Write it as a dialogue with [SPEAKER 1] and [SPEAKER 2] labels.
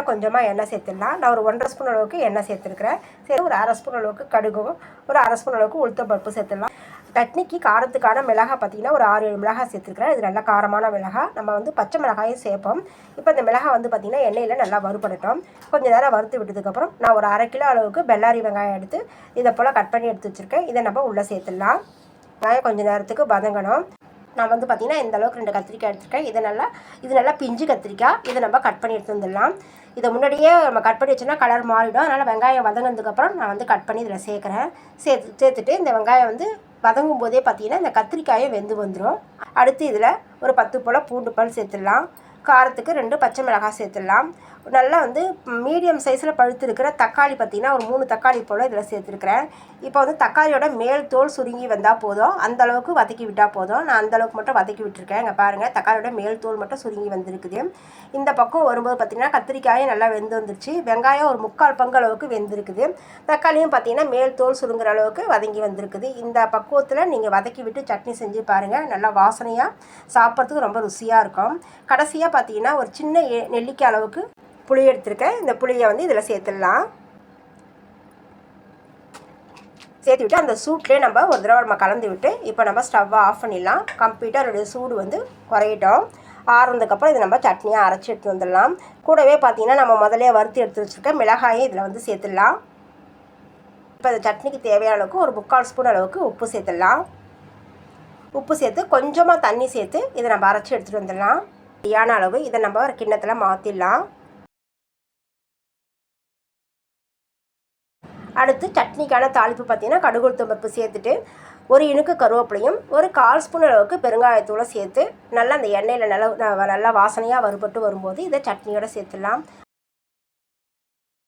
[SPEAKER 1] பேனில் கொஞ்சமாக எண்ணெய் சேர்த்துடலாம். நான் ஒரு 1.5 ஸ்பூன் அளவுக்கு எண்ணெய் சேர்த்துருக்கிறேன். சரி, ஒரு 1/2 ஸ்பூன் அளவுக்கு கடுகும், ஒரு 1/2 ஸ்பூன் அளவுக்கு உளுத்தம்பருப்பு சேர்த்துடலாம். சட்னிக்கு காரத்துக்கான மிளகாய் பார்த்திங்கன்னா ஒரு 6-7 மிளகாய் சேர்த்துருக்கிறேன். இது நல்லா காரமான மிளகாய். நம்ம வந்து பச்சை மிளகாயும் சேர்ப்போம். இப்போ இந்த மிளகாய் வந்து பார்த்திங்கன்னா எண்ணெயில் நல்லா வறுபடட்டும். கொஞ்சம் நேரம் வறுத்து விட்டதுக்கப்புறம் நான் ஒரு 1/2 கிலோ அளவுக்கு பெல்லாரி வெங்காயம் எடுத்து இதை போல் கட் பண்ணி எடுத்து வச்சுருக்கேன். இதை நம்ம உள்ளே சேர்த்துடலாம். வெங்காயம் கொஞ்சம் நேரத்துக்கு வதங்கணும். நான் வந்து பார்த்திங்கன்னா இந்த அளவுக்கு 2 கத்திரிக்காய் எடுத்துருக்கேன். இது நல்லா பிஞ்சு கத்திரிக்காய். இதை நம்ம கட் பண்ணி எடுத்து வந்துடலாம். இதை முன்னாடியே நம்ம கட் பண்ணி வச்சோன்னா கலர் மாறிடும். அதனால் வெங்காயம் வதங்கினதுக்கப்புறம் நான் வந்து கட் பண்ணி இதில் சேர்த்துட்டு இந்த வெங்காயம் வந்து வதங்கும் போதே பார்த்திங்கன்னா இந்த கத்திரிக்காயை வெந்து வந்துடும். அடுத்து இதில் ஒரு 10 போல் பூண்டு பல் சேர்த்துடலாம். காரத்துக்கு 2 பச்சை மிளகாய் சேர்த்துடலாம். நல்லா வந்து மீடியம் சைஸில் பழுத்து இருக்கிற தக்காளி பார்த்திங்கன்னா ஒரு 3 தக்காளி போல் இதில் சேர்த்துருக்குறேன். இப்போ வந்து தக்காளியோட மேல் தோல் சுருங்கி வந்தால் போதும். அந்தளவுக்கு வதக்கி விட்டால் போதும். நான் அந்தளவுக்கு மட்டும் வதக்கி விட்டுருக்கேன். இங்கே பாருங்கள், தக்காளியோட மேல் தோல் மட்டும் சுருங்கி வந்திருக்குது. இந்த பக்கம் வரும்போது பார்த்திங்கன்னா கத்திரிக்காயும் நல்லா வெந்து வந்துருச்சு. வெங்காயம் ஒரு 3/4 பங்கு அளவுக்கு வெந்திருக்குது. தக்காளியும் பார்த்திங்கன்னா மேல் தோல் சுருங்குற அளவுக்கு வதங்கி வந்திருக்குது. இந்த பக்குவத்தில் நீங்கள் வதக்கி விட்டு சட்னி செஞ்சு பாருங்கள். நல்லா வாசனையாக சாப்பிட்றதுக்கு ரொம்ப ருசியாக இருக்கும். கடைசியாக பார்த்திங்கன்னா ஒரு சின்ன நெல்லிக்காய் அளவுக்கு புளி எடுத்துருக்கேன். இந்த புளியை வந்து இதில் சேர்த்துடலாம். சேர்த்து விட்டு அந்த சூட்லேயே நம்ம ஒரு தடவை நம்ம கலந்து விட்டு இப்போ நம்ம ஸ்டவ்வை ஆஃப் பண்ணிடலாம். கம்ப்ளீட்டாக அதோடைய சூடு வந்து குறையிட்டோம். ஆறுனதுக்கப்புறம் இதை நம்ம சட்னியாக அரைச்சி எடுத்து வந்துடலாம். கூடவே பார்த்திங்கன்னா நம்ம முதலே வறுத்து எடுத்து வச்சுருக்க மிளகாயை இதில் வந்து சேர்த்துடலாம். இப்போ இந்த சட்னிக்கு தேவையான அளவுக்கு ஒரு 3/4 ஸ்பூன் அளவுக்கு உப்பு சேர்த்துடலாம். உப்பு சேர்த்து கொஞ்சமாக தண்ணி சேர்த்து இதை நம்ம அரைச்சி எடுத்துகிட்டு வந்துடலாம். சரியான அளவு. இதை நம்ம ஒரு கிண்ணத்தில் மாற்றிடலாம். அடுத்து சட்னிக்கான தாளிப்பு பார்த்திங்கன்னா கடுகு உளுத்தம்பருப்பு சேர்த்துட்டு ஒரு இனுக்கு கருவேப்பிலையும் ஒரு 1/4 ஸ்பூன் அளவுக்கு பெருங்காயத்தூளை சேர்த்து நல்லா அந்த எண்ணெயில் நல்லா வாசனையாக வறுபட்டு வரும்போது இதை சட்னியோடு சேர்த்துடலாம்.